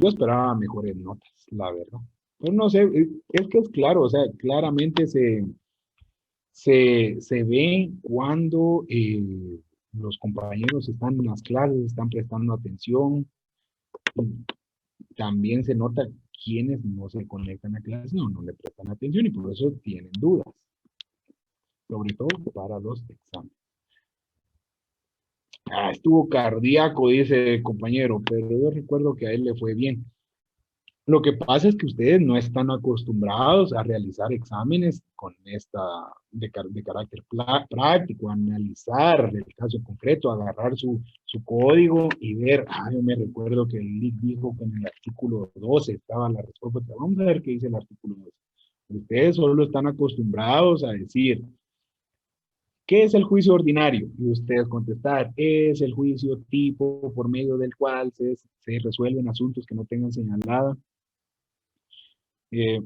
yo esperaba mejores notas, la verdad. Pero no sé, es que es claro, o sea, claramente se ve cuando los compañeros están en las clases, están prestando atención, y también se nota quienes no se conectan a clase o no le prestan atención y por eso tienen dudas, sobre todo para los exámenes. Ah, estuvo cardíaco, dice el compañero, pero yo recuerdo que a él le fue bien. Lo que pasa es que ustedes no están acostumbrados a realizar exámenes con esta de carácter práctico, analizar el caso concreto, agarrar su código y ver, yo me recuerdo que el LIC dijo que en el artículo 12 estaba la respuesta. Vamos a ver qué dice el artículo 12. Ustedes solo están acostumbrados a decir, ¿qué es el juicio ordinario? Y ustedes contestar, es el juicio tipo por medio del cual se resuelven asuntos que no tengan señalada eh,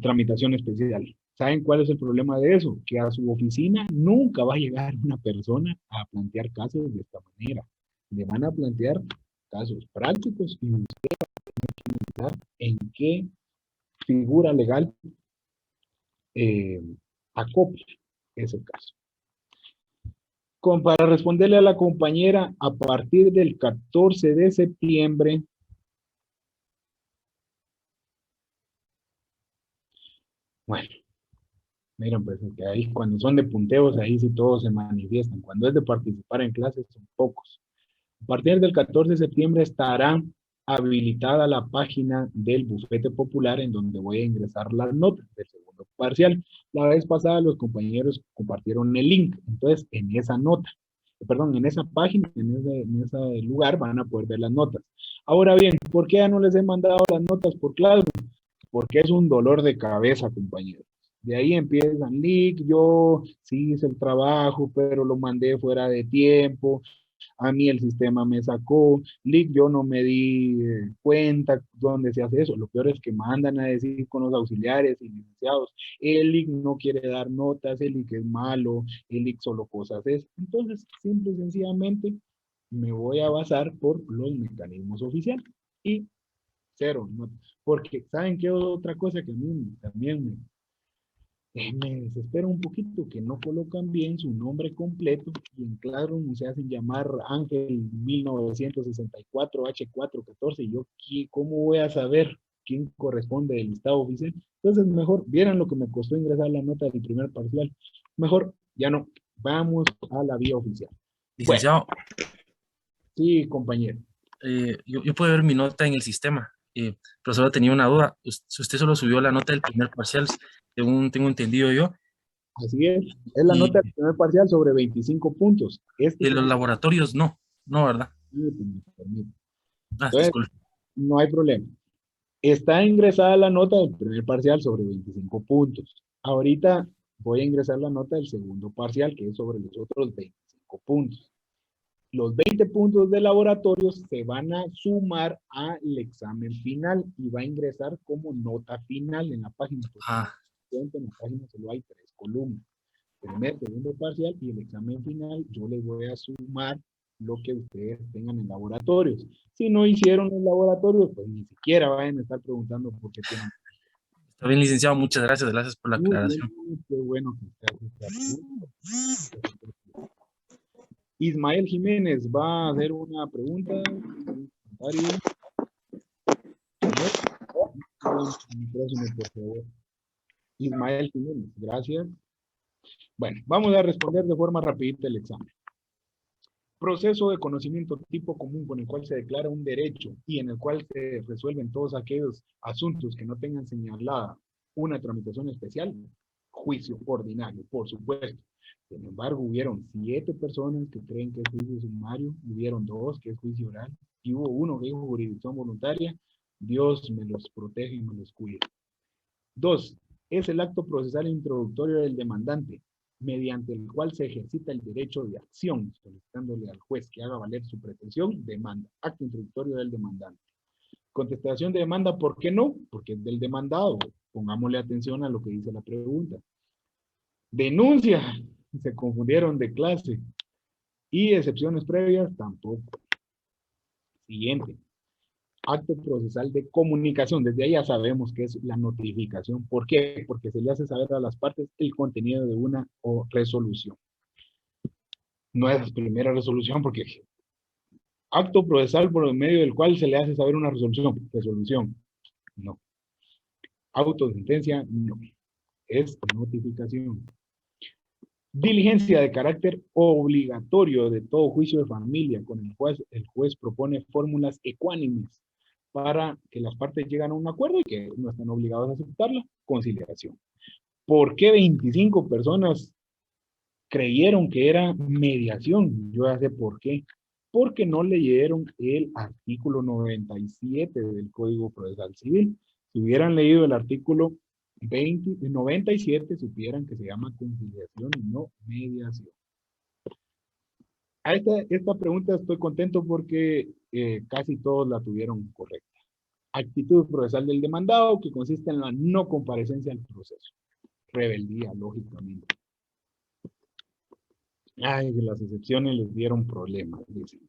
tramitación especial. ¿Saben cuál es el problema de eso? Que a su oficina nunca va a llegar una persona a plantear casos de esta manera. Le van a plantear casos prácticos y usted va a pensar en qué figura legal eh, acopla ese caso. Para responderle a la compañera, a partir del 14 de septiembre, bueno, miren, pues que ahí cuando son de punteos, ahí sí todos se manifiestan. Cuando es de participar en clases, son pocos. A partir del 14 de septiembre estará habilitada la página del bufete popular en donde voy a ingresar las notas del segundo parcial. La vez pasada los compañeros compartieron el link, entonces en esa nota, perdón, en esa página, en ese lugar van a poder ver las notas. Ahora bien, ¿por qué ya no les he mandado las notas por Classroom? Porque es un dolor de cabeza, compañeros. De ahí empiezan, Lick, yo sí hice el trabajo, pero lo mandé fuera de tiempo, a mí el sistema me sacó, Lick, yo no me di cuenta dónde se hace eso. Lo peor es que mandan a decir con los auxiliares y licenciados, el Lick no quiere dar notas, el Lick es malo, el Lick solo cosas es. Entonces, simple y sencillamente, me voy a basar por los mecanismos oficiales y cero, no, porque ¿saben qué otra cosa que a mí también me desespera un poquito? Que no colocan bien su nombre completo y en Classroom se hacen llamar Ángel 1964 H414 y yo ¿cómo voy a saber quién corresponde del listado oficial? Entonces mejor, vieran lo que me costó ingresar la nota del primer parcial, mejor ya no, vamos a la vía oficial. Bueno, Licenciado, compañero. yo puedo ver mi nota en el sistema, pero solo tenía una duda. Usted solo subió la nota del primer parcial, según tengo entendido yo, Así es la y nota del primer parcial sobre 25 puntos. Este de los segundo, laboratorios no, no, ¿verdad? permítame. Entonces, Disculpe. no hay problema. Está ingresada la nota del primer parcial sobre 25 puntos. Ahorita voy a ingresar la nota del segundo parcial, que es sobre los otros 25 puntos. Los 20 puntos de laboratorios se van a sumar al examen final y va a ingresar como nota final en la página. Ah, En la página solo hay 3 columnas. Primer, segundo parcial y el examen final, yo les voy a sumar lo que ustedes tengan en laboratorios. Si no hicieron los laboratorios, pues ni siquiera vayan a estar preguntando por qué tienen. está bien, licenciado, muchas gracias, gracias por la Muy bien, aclaración. qué bueno que está. Ismael Jiménez va a hacer una pregunta, un comentario. Por favor. Ismael Jiménez, gracias. Bueno, vamos a responder de forma rapidita el examen. Proceso de conocimiento tipo común con el cual se declara un derecho y en el cual se resuelven todos aquellos asuntos que no tengan señalada una tramitación especial, juicio ordinario, por supuesto. Sin embargo, hubieron 7 personas que creen que es juicio sumario, hubieron 2 que es juicio oral, y hubo 1 que dijo jurisdicción voluntaria. Dios me los protege y me los cuida. 2. Es el acto procesal introductorio del demandante, mediante el cual se ejercita el derecho de acción, solicitándole al juez que haga valer su pretensión, demanda. Acto introductorio del demandante. Contestación de demanda, ¿por qué no? Porque es del demandado. Pongámosle atención a lo que dice la pregunta. Denuncia, se confundieron de clase. Y excepciones previas, tampoco. Siguiente. Acto procesal de comunicación. Desde ahí ya sabemos que es la notificación. ¿Por qué? Porque se le hace saber a las partes el contenido de una resolución. No es primera resolución porque acto procesal por medio del cual se le hace saber una resolución. Resolución. No. Autosentencia. No. Es notificación. Diligencia de carácter obligatorio de todo juicio de familia. Con el juez propone fórmulas ecuánimes para que las partes lleguen a un acuerdo y que no están obligados a aceptarla. Conciliación. ¿Por qué 25 personas creyeron que era mediación? Yo ya sé por qué. Porque no leyeron el artículo 97 del Código Procesal Civil. Si hubieran leído el artículo 97, supieran que se llama conciliación y no mediación. A esta pregunta estoy contento porque casi todos la tuvieron correcta. Actitud procesal del demandado, que consiste en la no comparecencia al proceso. Rebeldía, lógicamente. Ay, las excepciones les dieron problemas, dicen.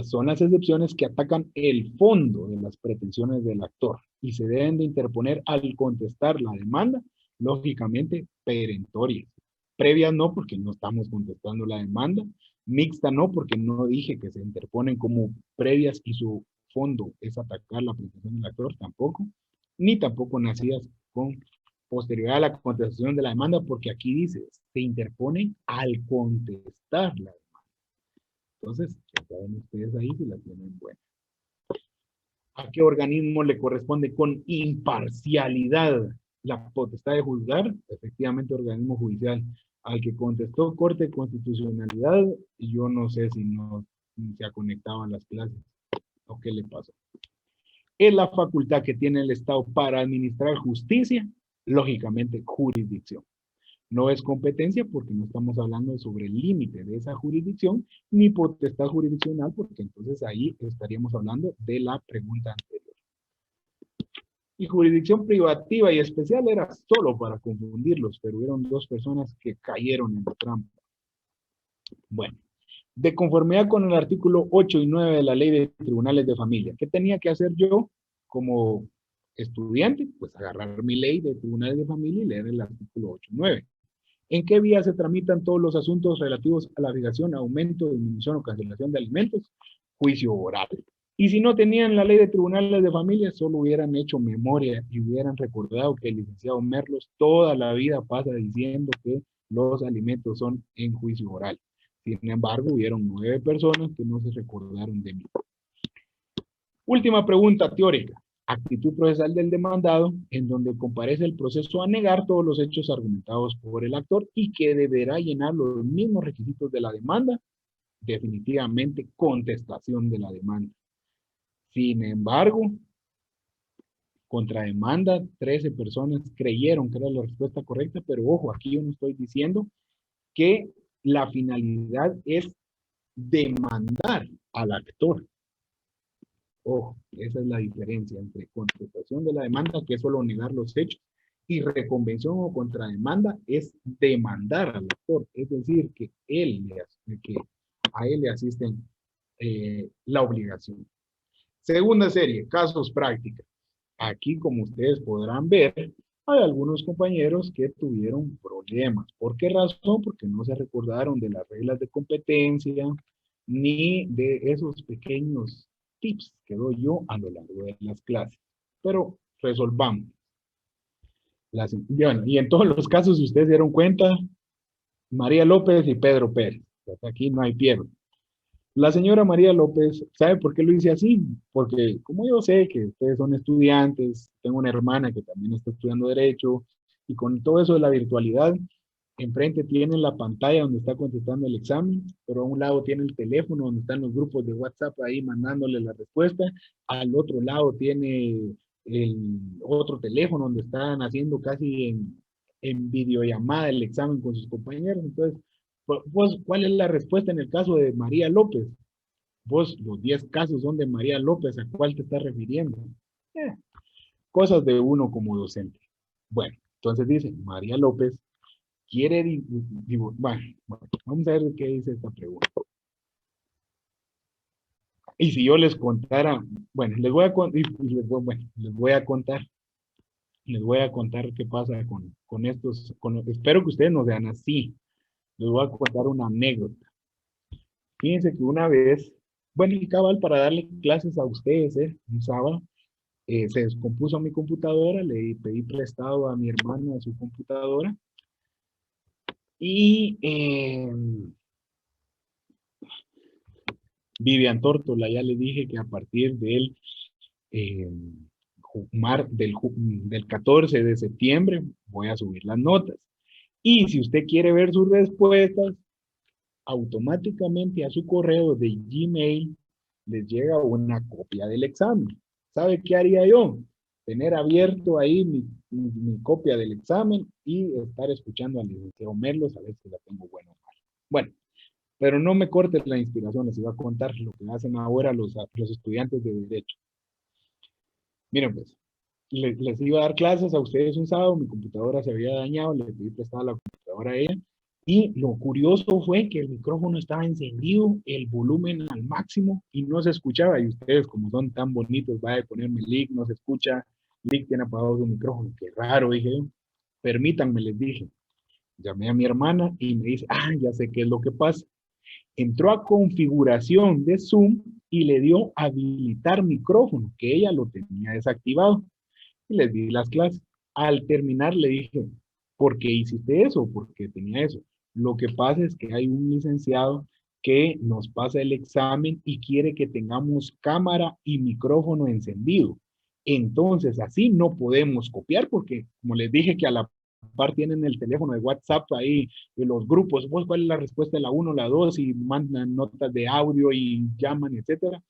Son las excepciones que atacan el fondo de las pretensiones del actor y se deben de interponer al contestar la demanda, lógicamente perentorias. Previas no, porque no estamos contestando la demanda. Mixta no, porque no dije que se interponen como previas y su fondo es atacar la pretensión del actor, tampoco. Ni tampoco nacidas con posterioridad a la contestación de la demanda, porque aquí dice, se interponen al contestar la demanda. Entonces, ya saben ustedes ahí si la tienen buena. ¿A qué organismo le corresponde con imparcialidad la potestad de juzgar? Efectivamente, organismo judicial. Al que contestó Corte de Constitucionalidad, yo no sé si no se ha conectado a las clases o qué le pasó. ¿Es la facultad que tiene el Estado para administrar justicia? Lógicamente, jurisdicción. No es competencia porque no estamos hablando sobre el límite de esa jurisdicción, ni potestad jurisdiccional, porque entonces ahí estaríamos hablando de la pregunta anterior. Y jurisdicción privativa y especial era solo para confundirlos, pero hubieron dos personas que cayeron en la trampa. Bueno, de conformidad con el artículo 8 y 9 de la Ley de Tribunales de Familia, ¿qué tenía que hacer yo como estudiante? Pues agarrar mi Ley de Tribunales de Familia y leer el artículo 8 y 9. ¿En qué vía se tramitan todos los asuntos relativos a la fijación, aumento, disminución o cancelación de alimentos? Juicio oral. Y si no tenían la ley de tribunales de familia, solo hubieran hecho memoria y hubieran recordado que el licenciado Merlos toda la vida pasa diciendo que los alimentos son en juicio oral. Sin embargo, hubieron 9 personas que no se recordaron de mí. Última pregunta teórica. Actitud procesal del demandado, en donde comparece el proceso a negar todos los hechos argumentados por el actor y que deberá llenar los mismos requisitos de la demanda. Definitivamente, contestación de la demanda. Sin embargo, contrademanda, 13 personas creyeron que era la respuesta correcta, pero ojo, aquí yo no estoy diciendo que la finalidad es demandar al actor. Ojo, esa es la diferencia entre contestación de la demanda, que es solo negar los hechos, y reconvención o contrademanda es demandar al actor, es decir, que a él le asisten la obligación. Segunda serie, casos prácticos. Aquí, como ustedes podrán ver, hay algunos compañeros que tuvieron problemas. ¿Por qué razón? Porque no se recordaron de las reglas de competencia ni de esos pequeños tips que doy yo a lo largo de las clases. Pero resolvamos. Bueno, y en todos los casos, si ustedes se dieron cuenta, María López y Pedro Pérez. Hasta aquí no hay pierde. La señora María López, ¿sabe por qué lo hice así? Porque como yo sé que ustedes son estudiantes, tengo una hermana que también está estudiando Derecho, y con todo eso de la virtualidad, enfrente tienen la pantalla donde está contestando el examen, pero a un lado tiene el teléfono donde están los grupos de WhatsApp ahí mandándole la respuesta, al otro lado tiene el otro teléfono donde están haciendo casi en videollamada el examen con sus compañeros. Entonces, vos, ¿cuál es la respuesta en el caso de María López? Vos, los 10 casos son de María López, ¿a cuál te estás refiriendo? Cosas de uno como docente. Bueno, entonces dice, María López quiere bueno, vamos a ver qué dice esta pregunta. Y si yo les contara, bueno, les voy a, bueno, les voy a contar qué pasa con estos, espero que ustedes no sean así. Les voy a contar una anécdota. Fíjense que una vez, bueno, y cabal para darle clases a ustedes, un sábado, se descompuso mi computadora, le pedí prestado a mi hermano a su computadora y Vivian Tórtola, ya le dije que a partir eh, del 14 de septiembre voy a subir las notas. Y si usted quiere ver sus respuestas, automáticamente a su correo de Gmail les llega una copia del examen. ¿Sabe qué haría yo? Tener abierto ahí mi copia del examen y estar escuchando al licenciado Merlos a ver si la tengo buena o mal. Bueno, pero no me cortes la inspiración, les iba a contar lo que hacen ahora los estudiantes de Derecho. Miren pues, les iba a dar clases a ustedes un sábado, mi computadora se había dañado, le pedí prestada la computadora a ella, y lo curioso fue que el micrófono estaba encendido, el volumen al máximo, y no se escuchaba, y ustedes como son tan bonitos, va a ponerme Lick, no se escucha, Lick tiene apagado su micrófono, qué raro, dije yo, permítanme, les dije. Llamé a mi hermana y me dice, ya sé qué es lo que pasa. Entró a configuración de Zoom y le dio habilitar micrófono, que ella lo tenía desactivado. Y les di las clases. Al terminar le dije, ¿por qué hiciste eso? ¿Por qué tenía eso? Lo que pasa es que hay un licenciado que nos pasa el examen y quiere que tengamos cámara y micrófono encendido. Entonces, así no podemos copiar porque, como les dije, que a la par tienen el teléfono de WhatsApp ahí, de los grupos, pues, ¿cuál es la respuesta de la 1, la 2? Y mandan notas de audio y llaman, etcétera.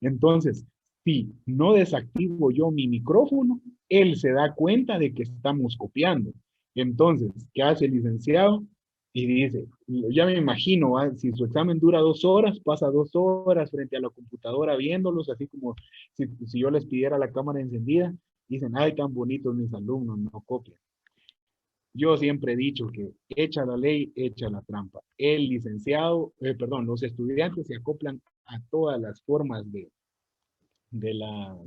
Entonces, si no desactivo yo mi micrófono, él se da cuenta de que estamos copiando. Entonces, ¿qué hace el licenciado? Y dice, ya me imagino, si su examen dura 2 horas, pasa 2 horas frente a la computadora viéndolos, así como si yo les pidiera la cámara encendida, dicen, ay, tan bonitos mis alumnos, no copian. Yo siempre he dicho que echa la ley, echa la trampa. El licenciado, perdón, los estudiantes se acoplan a todas las formas de la,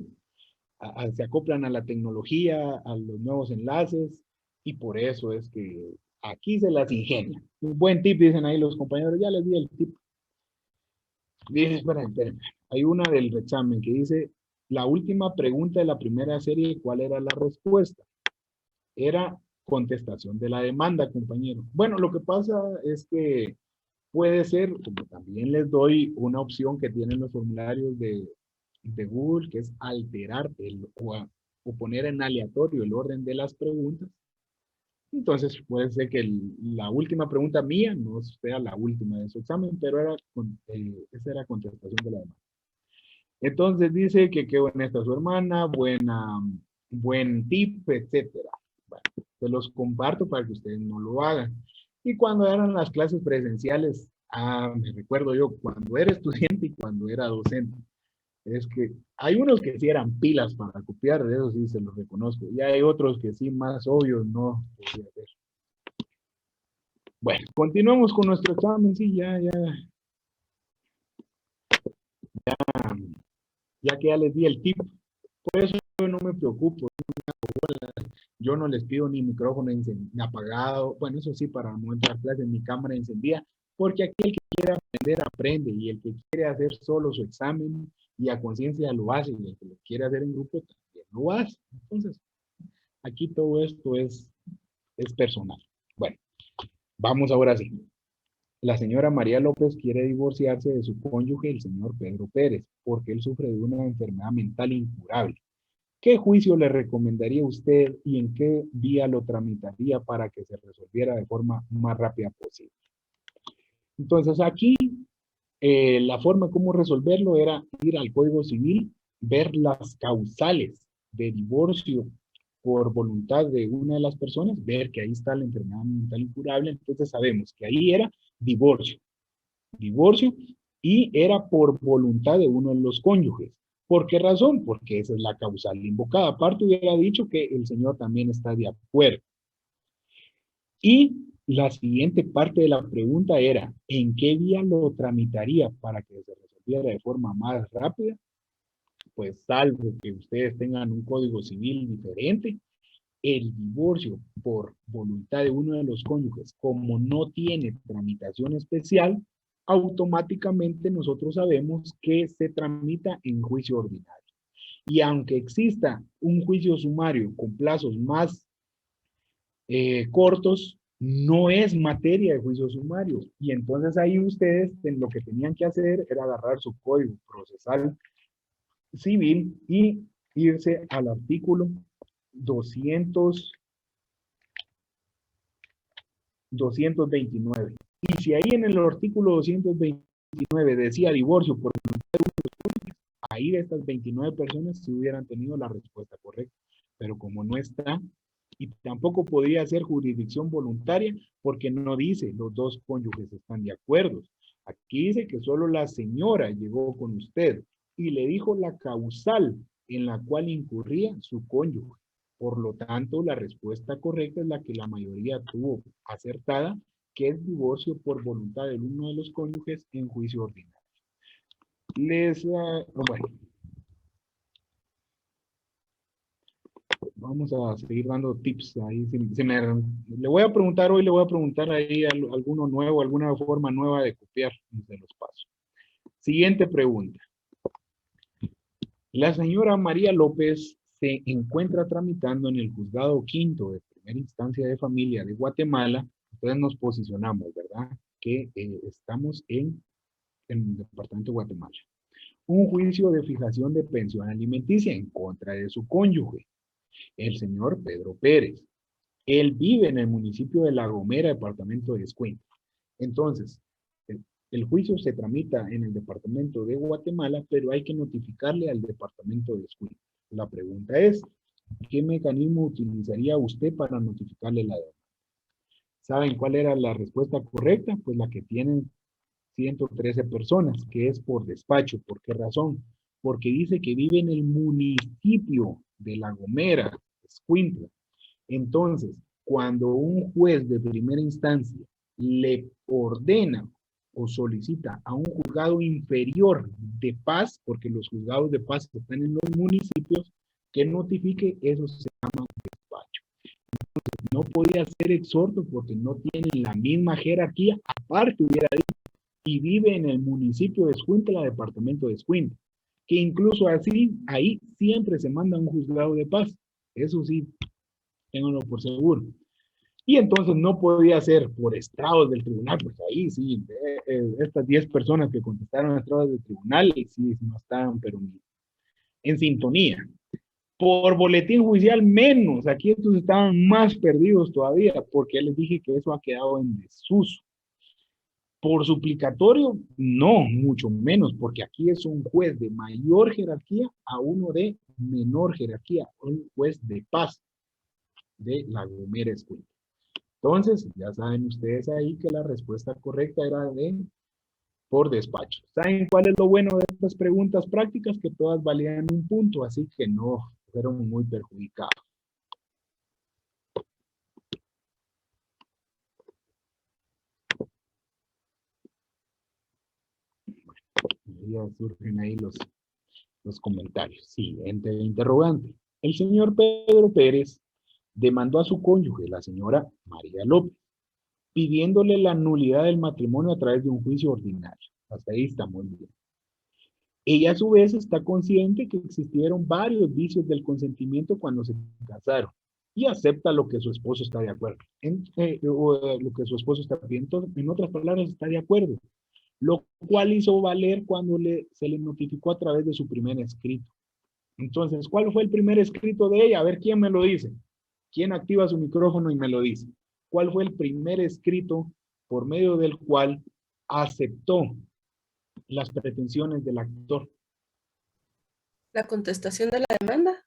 se acoplan a la tecnología, a los nuevos enlaces, y por eso es que aquí se las ingenia. Un buen tip, dicen ahí los compañeros, ya les di el tip. Dice, esperen. Hay una del examen que dice, la última pregunta de la primera serie, ¿cuál era la respuesta? Era contestación de la demanda, compañero. Bueno, lo que pasa es que puede ser, como también les doy una opción que tienen los formularios de Google, que es alterar o poner en aleatorio el orden de las preguntas. Entonces puede ser que la última pregunta mía no sea la última de su examen, pero esa era contestación de la demanda. Entonces dice que qué buena está su hermana, buen tip, etcétera. Bueno, se los comparto para que ustedes no lo hagan. Y cuando eran las clases presenciales, me recuerdo yo cuando era estudiante y cuando era docente, es que hay unos que sí eran pilas para copiar, de eso sí se los reconozco, y hay otros que sí, más obvios, no podía ser. Bueno, continuamos con nuestro examen, sí, ya que ya les di el tip, por eso yo no me preocupo, yo no les pido ni micrófono apagado, bueno, eso sí, para no entrar a clases, ni cámara encendida, porque aquí el que quiere aprender, aprende, y el que quiere hacer solo su examen y a conciencia lo hace, y el que lo quiere hacer en grupo también lo hace. Entonces, aquí todo esto es personal. Bueno, vamos ahora sí. La señora María López quiere divorciarse de su cónyuge, el señor Pedro Pérez, porque él sufre de una enfermedad mental incurable. ¿Qué juicio le recomendaría usted y en qué vía lo tramitaría para que se resolviera de forma más rápida posible? Entonces aquí la forma como resolverlo era ir al Código Civil, ver las causales de divorcio por voluntad de una de las personas, ver que ahí está la enfermedad mental incurable, entonces sabemos que ahí era divorcio, y era por voluntad de uno de los cónyuges. ¿Por qué razón? Porque esa es la causal invocada. Aparte hubiera dicho que el señor también está de acuerdo. Y la siguiente parte de la pregunta era, ¿en qué vía lo tramitaría para que se resolviera? resolviera de forma más rápida, pues salvo que ustedes tengan un código civil diferente, el divorcio por voluntad de uno de los cónyuges, como no tiene tramitación especial, automáticamente nosotros sabemos que se tramita en juicio ordinario. Y aunque exista un juicio sumario con plazos más cortos, no es materia de juicio sumario. Y entonces ahí ustedes lo que tenían que hacer era agarrar su código procesal civil y irse al artículo 229. Y si ahí en el artículo 229 decía divorcio por ahí de estas 29 personas si hubieran tenido la respuesta correcta. Pero como no está, y tampoco podría ser jurisdicción voluntaria porque no dice los dos cónyuges están de acuerdo. Aquí dice que solo la señora llegó con usted y le dijo la causal en la cual incurría su cónyuge. Por lo tanto, la respuesta correcta es la que la mayoría tuvo acertada, que es divorcio por voluntad de uno de los cónyuges en juicio ordinario. Bueno, vamos a seguir dando tips ahí. Le voy a preguntar hoy, le voy a preguntar ahí alguno nuevo, alguna forma nueva de copiar de los pasos. Siguiente pregunta. La señora María López se encuentra tramitando en el juzgado quinto de primera instancia de familia de Guatemala. Entonces nos posicionamos, ¿verdad? Que estamos en el departamento de Guatemala. Un juicio de fijación de pensión alimenticia en contra de su cónyuge, el señor Pedro Pérez. Él vive en el municipio de La Gomera, departamento de Escuintla. Entonces, el juicio se tramita en el departamento de Guatemala, pero hay que notificarle al departamento de Escuintla. La pregunta es, ¿qué mecanismo utilizaría usted para notificarle la demanda? ¿Saben cuál era la respuesta correcta? Pues la que tienen 113 personas, que es por despacho. ¿Por qué razón? Porque dice que vive en el municipio de La Gomera, Escuintla. Entonces, cuando un juez de primera instancia le ordena o solicita a un juzgado inferior de paz, porque los juzgados de paz están en los municipios, que notifique, eso se llama despacho. Entonces, no podía ser exhorto porque no tienen la misma jerarquía, aparte hubiera dicho, y vive en el municipio de Escuintla, departamento de Escuintla, que incluso así, ahí siempre se manda un juzgado de paz. Eso sí, ténganlo por seguro. Y entonces no podía ser por estrados del tribunal, porque ahí sí, estas 10 personas que contestaron estrados del tribunal, sí, no estaban, pero en sintonía. Por boletín judicial menos, aquí estos estaban más perdidos todavía, porque les dije que eso ha quedado en desuso. Por suplicatorio, no, mucho menos, porque aquí es un juez de mayor jerarquía a uno de menor jerarquía, un juez de paz de La Gomera Escuela. Entonces, ya saben ustedes ahí que la respuesta correcta era de por despacho. ¿Saben cuál es lo bueno de estas preguntas prácticas? Que todas valían un punto, así que no fueron muy perjudicados. Ya surgen ahí los comentarios. Siguiente interrogante. El señor Pedro Pérez demandó a su cónyuge, la señora María López, pidiéndole la nulidad del matrimonio a través de un juicio ordinario. Hasta ahí está muy bien. Ella a su vez está consciente que existieron varios vicios del consentimiento cuando se casaron y acepta lo que su esposo está de acuerdo. Lo que su esposo está pidiendo, en otras palabras, está de acuerdo. Lo cual hizo valer cuando se le notificó a través de su primer escrito. Entonces, ¿cuál fue el primer escrito de ella? A ver, ¿quién me lo dice? ¿Quién activa su micrófono y me lo dice? ¿Cuál fue el primer escrito por medio del cual aceptó las pretensiones del actor? ¿La contestación de la demanda?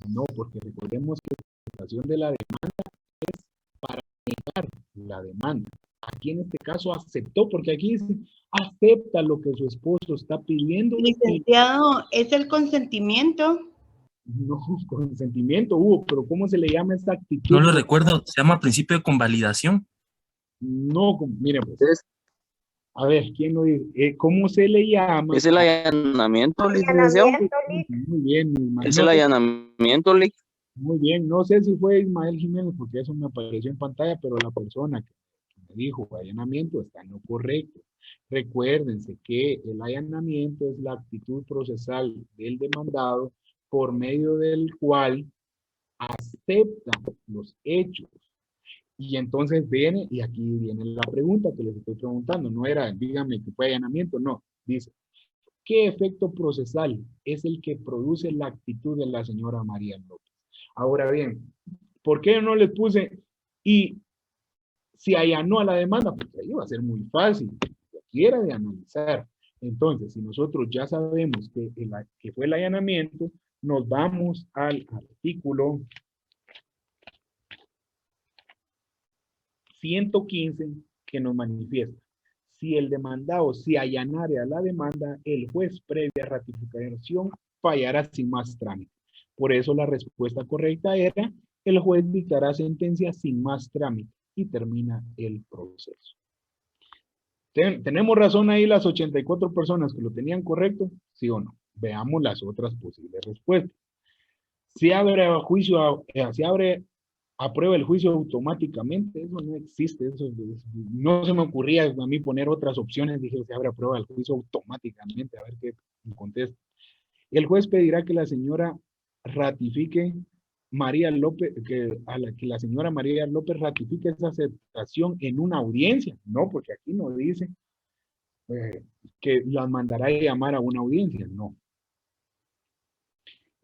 No, porque recordemos que la contestación de la demanda es para negar la demanda. Aquí en este caso aceptó, porque aquí dice, acepta lo que su esposo está pidiendo. Licenciado, ¿es el consentimiento? No, consentimiento hubo, pero ¿cómo se le llama esta actitud? No lo recuerdo, se llama principio de convalidación. No, miren, pues, A ver, ¿quién lo dice? ¿Cómo se le llama? Es el allanamiento, licenciado. Muy bien, Ismael. Es No el sé, allanamiento, muy bien, no sé si fue Ismael Jiménez, porque eso me apareció en pantalla, pero la persona que me dijo allanamiento está en lo correcto. Recuérdense que el allanamiento es la actitud procesal del demandado por medio del cual acepta los hechos. Y entonces viene, y aquí viene la pregunta que les estoy preguntando, no era, dígame que fue allanamiento, no, dice, ¿qué efecto procesal es el que produce la actitud de la señora María López? Ahora bien, ¿por qué no les puse, y si allanó a la demanda? Porque ahí va a ser muy fácil, cualquiera de analizar. Entonces, si nosotros ya sabemos que fue el allanamiento, nos vamos al artículo 115 que nos manifiesta. Si el demandado se allanare a la demanda, el juez previa ratificación fallará sin más trámite. Por eso la respuesta correcta era, el juez dictará sentencia sin más trámite y termina el proceso. ¿Tenemos razón ahí las 84 personas que lo tenían correcto? ¿Sí o no? Veamos las otras posibles respuestas. Si abre juicio, aprueba el juicio automáticamente, eso no existe, eso no se me ocurría a mí poner otras opciones, dije, se abre aprueba el juicio automáticamente, a ver qué me contesta. El juez pedirá que la señora ratifique María López, que la señora María López ratifique esa aceptación en una audiencia, no, porque aquí no dice que las mandará a llamar a una audiencia, no.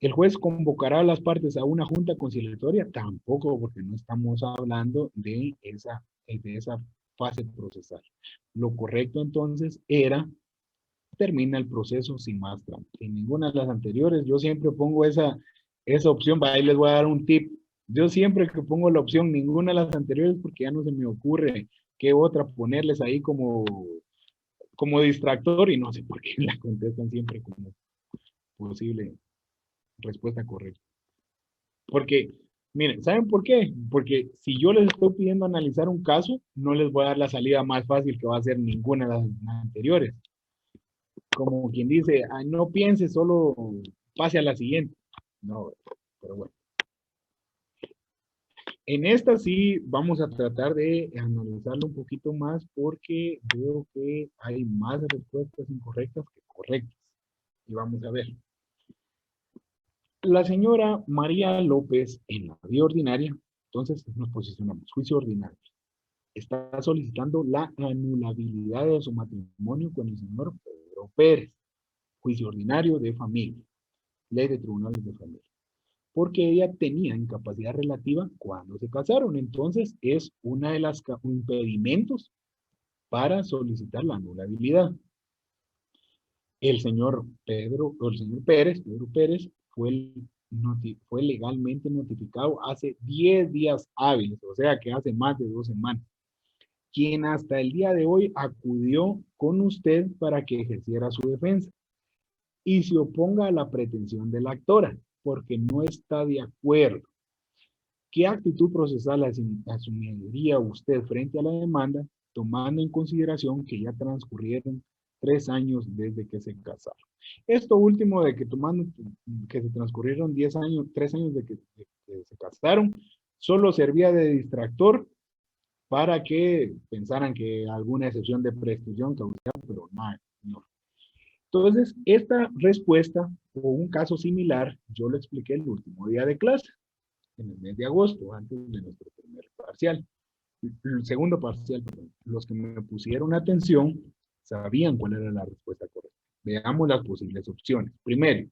¿El juez convocará a las partes a una junta conciliatoria? Tampoco, porque no estamos hablando de esa fase procesal. Lo correcto entonces era, termina el proceso sin más trámite. En ninguna de las anteriores, yo siempre pongo esa opción, ahí les voy a dar un tip. Yo siempre que pongo la opción, ninguna de las anteriores, porque ya no se me ocurre qué otra ponerles ahí como distractor, y no sé por qué la contestan siempre como posible respuesta correcta. Porque, miren, ¿saben por qué? Porque si yo les estoy pidiendo analizar un caso, no les voy a dar la salida más fácil que va a ser ninguna de las anteriores. Como quien dice, no piense, solo pase a la siguiente. No, pero bueno. En esta sí vamos a tratar de analizarlo un poquito más porque veo que hay más respuestas incorrectas que correctas. Y vamos a ver. La señora María López, en la vía ordinaria, entonces nos posicionamos, juicio ordinario, está solicitando la anulabilidad de su matrimonio con el señor Pedro Pérez, juicio ordinario de familia, ley de tribunales de familia, porque ella tenía incapacidad relativa cuando se casaron, entonces es una de las impedimentos para solicitar la anulabilidad. El señor Pedro Pérez fue legalmente notificado hace 10 días hábiles, o sea que hace más de 2 semanas, quien hasta el día de hoy acudió con usted para que ejerciera su defensa y se oponga a la pretensión de la actora, porque no está de acuerdo. ¿Qué actitud procesal asumiría usted frente a la demanda, tomando en consideración que ya transcurrieron 3 años desde que se casaron? Esto último de que que se transcurrieron 10 años, 3 años de que se casaron, solo servía de distractor para que pensaran que alguna excepción de prescripción causaba, pero nada, no. Entonces, esta respuesta o un caso similar, yo lo expliqué el último día de clase, en el mes de agosto, antes de nuestro primer parcial. El segundo parcial, perdón. Los que me pusieron atención sabían cuál era la respuesta correcta. Veamos las posibles opciones. Primero,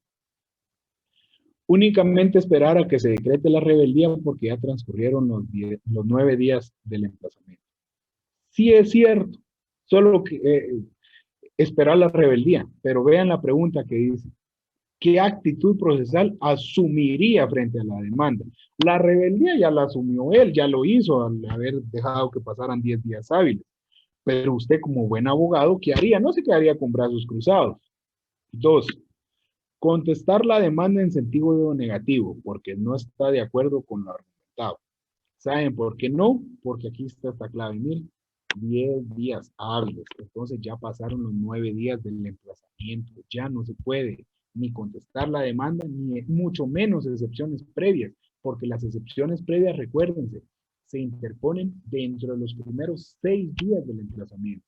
únicamente esperar a que se decrete la rebeldía porque ya transcurrieron los 9 días del emplazamiento. Sí es cierto, solo que esperar la rebeldía, pero vean la pregunta que dice. ¿Qué actitud procesal asumiría frente a la demanda? La rebeldía ya la asumió él, ya lo hizo al haber dejado que pasaran 10 días hábiles. Pero usted como buen abogado, ¿qué haría? No se quedaría con brazos cruzados. 2. Contestar la demanda en sentido negativo, porque no está de acuerdo con lo argumentado. ¿Saben por qué no? Porque aquí está esta clave, miren. 10 días hábiles. Entonces ya pasaron los 9 días del emplazamiento. Ya no se puede ni contestar la demanda, ni mucho menos excepciones previas, porque las excepciones previas, recuérdense, se interponen dentro de los primeros 6 días del emplazamiento.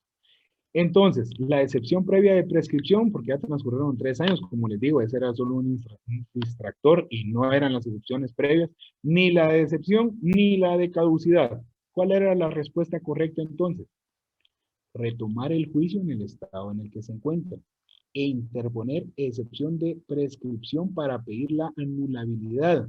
Entonces, la excepción previa de prescripción, porque ya transcurrieron 3 años, como les digo, ese era solo un distractor y no eran las excepciones previas, ni la de excepción, ni la de caducidad. ¿Cuál era la respuesta correcta entonces? Retomar el juicio en el estado en el que se encuentra e interponer excepción de prescripción para pedir la anulabilidad.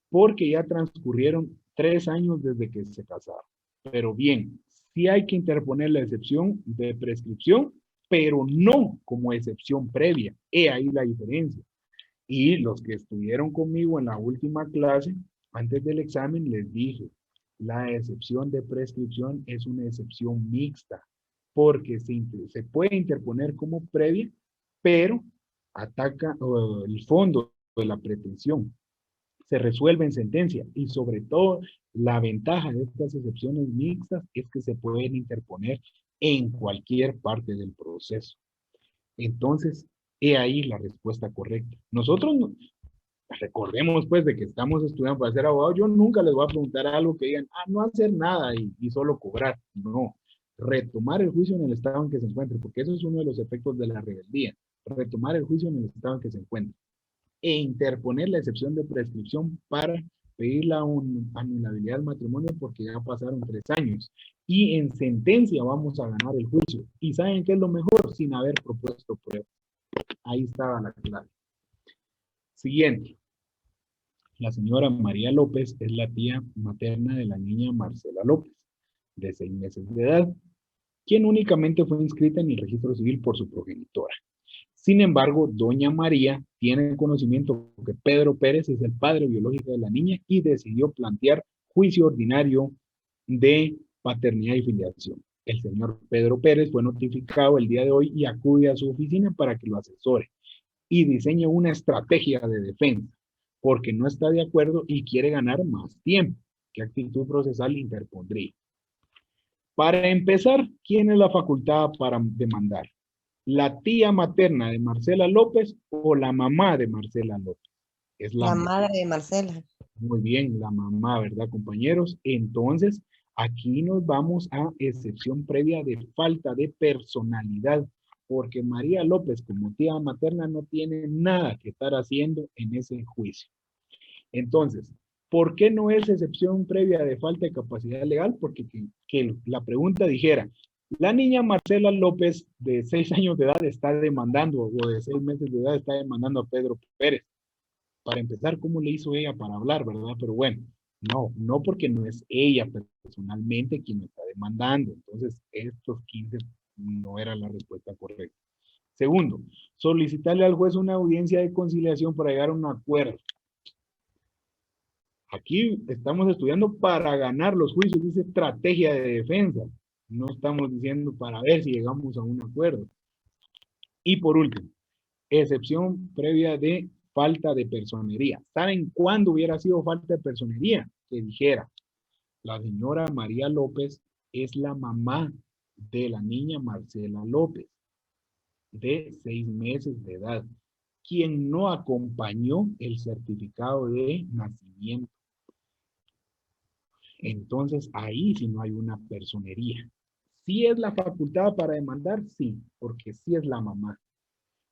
Porque ya transcurrieron 3 años desde que se casaron. Pero bien, sí hay que interponer la excepción de prescripción, pero no como excepción previa. He ahí la diferencia. Y los que estuvieron conmigo en la última clase, antes del examen, les dije, la excepción de prescripción es una excepción mixta, porque se puede interponer como previa, pero ataca el fondo de la pretensión. Se resuelve en sentencia y sobre todo la ventaja de estas excepciones mixtas es que se pueden interponer en cualquier parte del proceso. Entonces, he ahí la respuesta correcta. Nosotros recordemos pues de que estamos estudiando para ser abogados. Yo nunca les voy a preguntar algo que digan, no hacer nada y solo cobrar. No, retomar el juicio en el estado en que se encuentre, porque eso es uno de los efectos de la rebeldía. Retomar el juicio en el estado en que se encuentre e interponer la excepción de prescripción para pedir la anulabilidad del matrimonio porque ya pasaron 3 años. Y en sentencia vamos a ganar el juicio. ¿Y saben qué es lo mejor? Sin haber propuesto pruebas. Ahí estaba la clave. Siguiente. La señora María López es la tía materna de la niña Marcela López, de 6 meses de edad, quien únicamente fue inscrita en el registro civil por su progenitora. Sin embargo, doña María tiene conocimiento que Pedro Pérez es el padre biológico de la niña y decidió plantear juicio ordinario de paternidad y filiación. El señor Pedro Pérez fue notificado el día de hoy y acude a su oficina para que lo asesore y diseñe una estrategia de defensa, porque no está de acuerdo y quiere ganar más tiempo. ¿Qué actitud procesal interpondría? Para empezar, ¿quién es la facultada para demandar? ¿La tía materna de Marcela López o la mamá de Marcela López? Es La madre de Marcela. Muy bien, la mamá, ¿verdad, compañeros? Entonces, aquí nos vamos a excepción previa de falta de personalidad, porque María López, como tía materna, no tiene nada que estar haciendo en ese juicio. Entonces, ¿por qué no es excepción previa de falta de capacidad legal? Porque que la pregunta dijera, la niña Marcela López, de 6 años de edad, está demandando, o de 6 meses de edad, está demandando a Pedro Pérez. Para empezar, ¿cómo le hizo ella para hablar, verdad? Pero bueno, no porque no es ella personalmente quien está demandando. Entonces, estos 15 no era la respuesta correcta. Segundo, solicitarle al juez una audiencia de conciliación para llegar a un acuerdo. Aquí estamos estudiando para ganar los juicios, dice estrategia de defensa. No estamos diciendo para ver si llegamos a un acuerdo. Y por último, excepción previa de falta de personería. ¿Saben cuándo hubiera sido falta de personería? Que dijera, la señora María López es la mamá de la niña Marcela López, de 6 meses de edad, quien no acompañó el certificado de nacimiento. Entonces, ahí sí no hay una personería. ¿Sí es la facultad para demandar? Sí, porque sí es la mamá.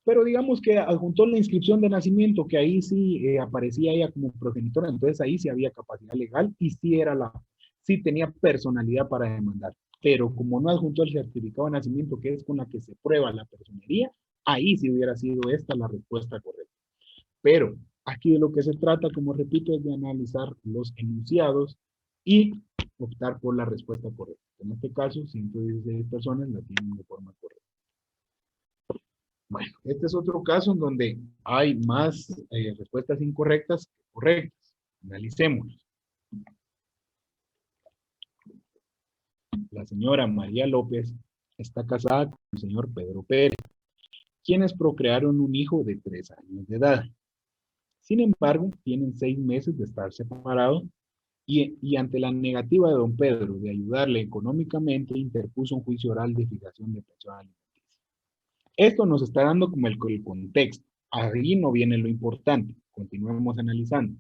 Pero digamos que adjuntó la inscripción de nacimiento, que ahí sí aparecía ella como progenitora, entonces ahí sí había capacidad legal y sí tenía personalidad para demandar. Pero como no adjuntó el certificado de nacimiento, que es con la que se prueba la personería, ahí sí hubiera sido esta la respuesta correcta. Pero aquí de lo que se trata, como repito, es de analizar los enunciados y optar por la respuesta correcta. En este caso, 116 personas la tienen de forma correcta. Bueno, este es otro caso en donde hay más respuestas incorrectas que correctas. Analicémoslo. La señora María López está casada con el señor Pedro Pérez, quienes procrearon un hijo de 3 años de edad. Sin embargo, tienen 6 meses de estar separados y ante la negativa de don Pedro de ayudarle económicamente, interpuso un juicio oral de fijación de pensión alimenticia. Esto nos está dando como el contexto. Ahí no viene lo importante. Continuemos analizando.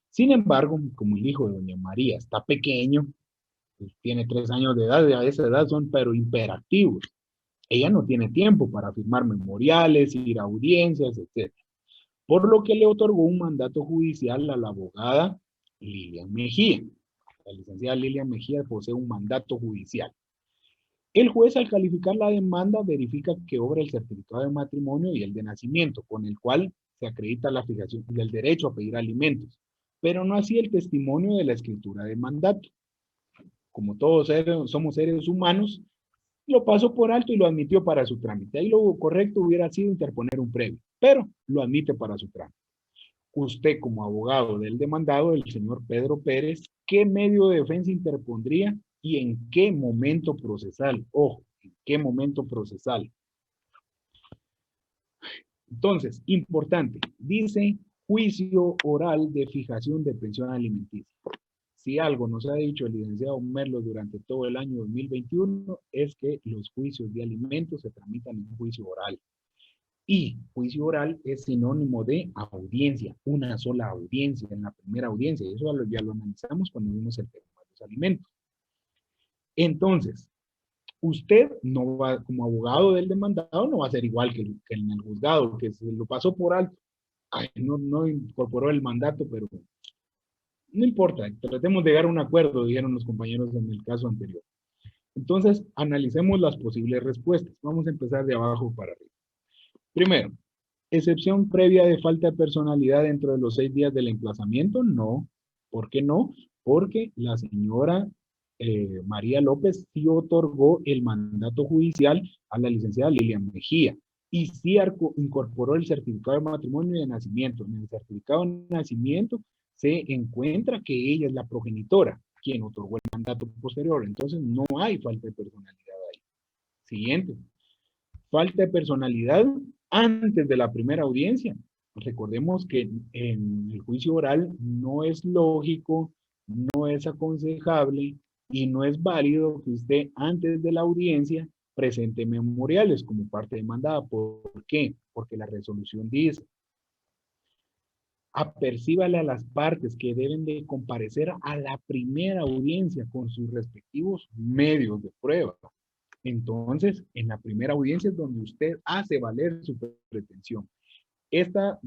Sin embargo, como el hijo de doña María está pequeño, pues tiene 3 años de edad, y a esa edad son pero imperativos. Ella no tiene tiempo para firmar memoriales, ir a audiencias, etc. Por lo que le otorgó un mandato judicial a la abogada Lilian Mejía. La licenciada Lilian Mejía posee un mandato judicial. El juez, al calificar la demanda, verifica que obra el certificado de matrimonio y el de nacimiento, con el cual se acredita la fijación del derecho a pedir alimentos, pero no así el testimonio de la escritura de mandato. Como todos somos seres humanos, lo pasó por alto y lo admitió para su trámite. Ahí lo correcto hubiera sido interponer un previo, pero lo admite para su trámite. Usted, como abogado del demandado, el señor Pedro Pérez, ¿qué medio de defensa interpondría y en qué momento procesal? Ojo, ¿en qué momento procesal? Entonces, importante, dice juicio oral de fijación de pensión alimenticia. Si algo nos ha dicho el licenciado Merlo durante todo el año 2021 es que los juicios de alimentos se tramitan en juicio oral. Y juicio oral es sinónimo de audiencia, una sola audiencia, en la primera audiencia. Eso ya lo analizamos cuando vimos el tema de los alimentos. Entonces, usted no va, como abogado del demandado, no va a ser igual que en el juzgado, que se lo pasó por alto. Ay, no incorporó el mandato, pero no importa, tratemos de llegar a un acuerdo, dijeron los compañeros en el caso anterior. Entonces, analicemos las posibles respuestas. Vamos a empezar de abajo para arriba. Primero, excepción previa de falta de personalidad dentro de los 6 días del emplazamiento. No. ¿Por qué no? Porque la señora María López sí otorgó el mandato judicial a la licenciada Lilian Mejía y sí incorporó el certificado de matrimonio y de nacimiento. En el certificado de nacimiento se encuentra que ella es la progenitora, quien otorgó el mandato posterior. Entonces no hay falta de personalidad ahí. Siguiente. Falta de personalidad antes de la primera audiencia. Recordemos que en el juicio oral no es lógico, no es aconsejable y no es válido que usted antes de la audiencia presente memoriales como parte demandada. ¿Por qué? Porque la resolución dice: apercíbale a las partes que deben de comparecer a la primera audiencia con sus respectivos medios de prueba. Entonces, en la primera audiencia es donde usted hace valer su pretensión. Esta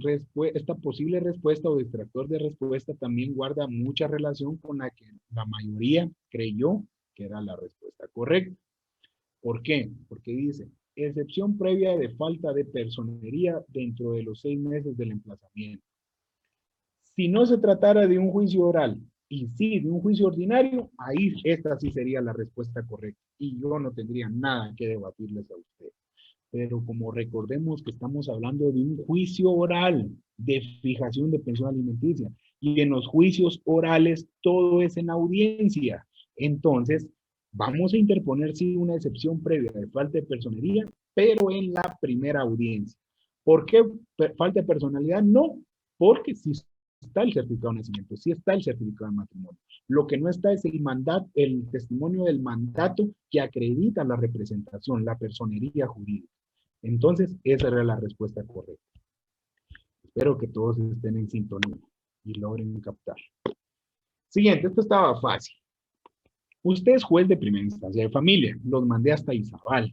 posible respuesta o distractor de respuesta también guarda mucha relación con la que la mayoría creyó que era la respuesta correcta. ¿Por qué? Porque dice, excepción previa de falta de personería dentro de los 6 meses del emplazamiento. Si no se tratara de un juicio oral y sí de un juicio ordinario, ahí esta sí sería la respuesta correcta. Y yo no tendría nada que debatirles a ustedes. Pero como recordemos que estamos hablando de un juicio oral de fijación de pensión alimenticia y en los juicios orales todo es en audiencia. Entonces, vamos a interponer sí una excepción previa de falta de personería, pero en la primera audiencia. ¿Por qué falta de personalidad? No, porque si está el certificado de nacimiento, sí está el certificado de matrimonio. Lo que no está es el testimonio del mandato que acredita la representación, la personería jurídica. Entonces, esa era la respuesta correcta. Espero que todos estén en sintonía y logren captar. Siguiente, esto estaba fácil. Usted es juez de primera instancia de familia, los mandé hasta Izabal.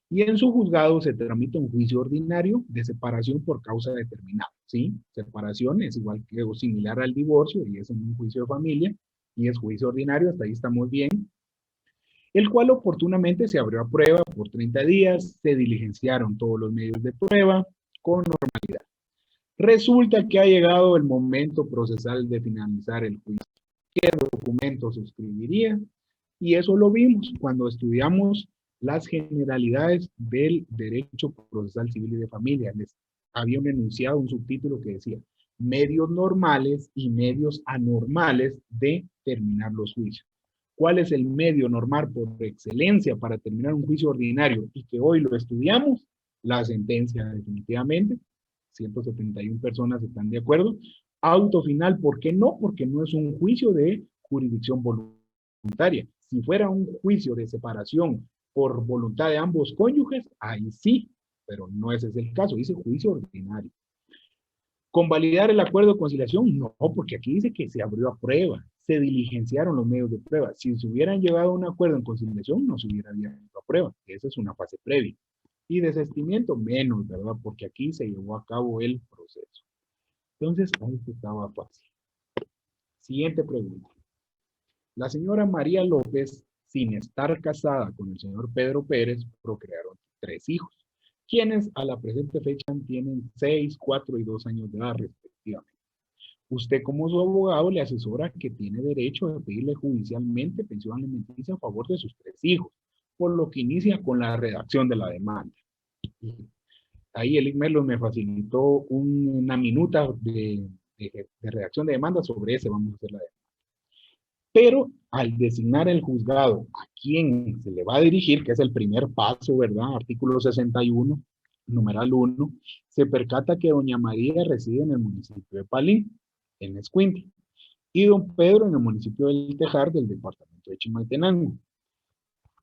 Y en su juzgado se tramita un juicio ordinario de separación por causa determinada, ¿sí? Separación es igual que o similar al divorcio y es en un juicio de familia y es juicio ordinario, hasta ahí estamos bien. El cual oportunamente se abrió a prueba por 30 días, se diligenciaron todos los medios de prueba con normalidad. Resulta que ha llegado el momento procesal de finalizar el juicio. ¿Qué documento suscribiría? Y eso lo vimos cuando estudiamos las generalidades del derecho procesal civil y de familia. Les había un enunciado, un subtítulo que decía medios normales y medios anormales de terminar los juicios. ¿Cuál es el medio normal por excelencia para terminar un juicio ordinario y que hoy lo estudiamos? La sentencia, definitivamente. 171 personas están de acuerdo. Auto final, ¿por qué no? Porque no es un juicio de jurisdicción voluntaria. Si fuera un juicio de separación por voluntad de ambos cónyuges, ahí sí, pero no ese es el caso, dice juicio ordinario. ¿Convalidar el acuerdo de conciliación? No, porque aquí dice que se abrió a prueba, se diligenciaron los medios de prueba. Si se hubieran llevado a un acuerdo en conciliación, no se hubiera abierto a prueba. Esa es una fase previa. Y desistimiento, menos, ¿verdad? Porque aquí se llevó a cabo el proceso. Entonces, ahí estaba fácil. Siguiente pregunta. La señora María López, sin estar casada con el señor Pedro Pérez, procrearon 3 hijos, quienes a la presente fecha tienen 6, 4 y 2 años de edad respectivamente. Usted como su abogado le asesora que tiene derecho a pedirle judicialmente pensión alimenticia a favor de sus 3 hijos, por lo que inicia con la redacción de la demanda. Ahí el ICMELO me facilitó una minuta de redacción de demanda, sobre ese vamos a hacer la demanda. Pero al designar el juzgado a quien se le va a dirigir, que es el primer paso, ¿verdad? Artículo 61, numeral 1, se percata que doña María reside en el municipio de Palín, en Escuintla, y don Pedro en el municipio del Tejar, del departamento de Chimaltenango.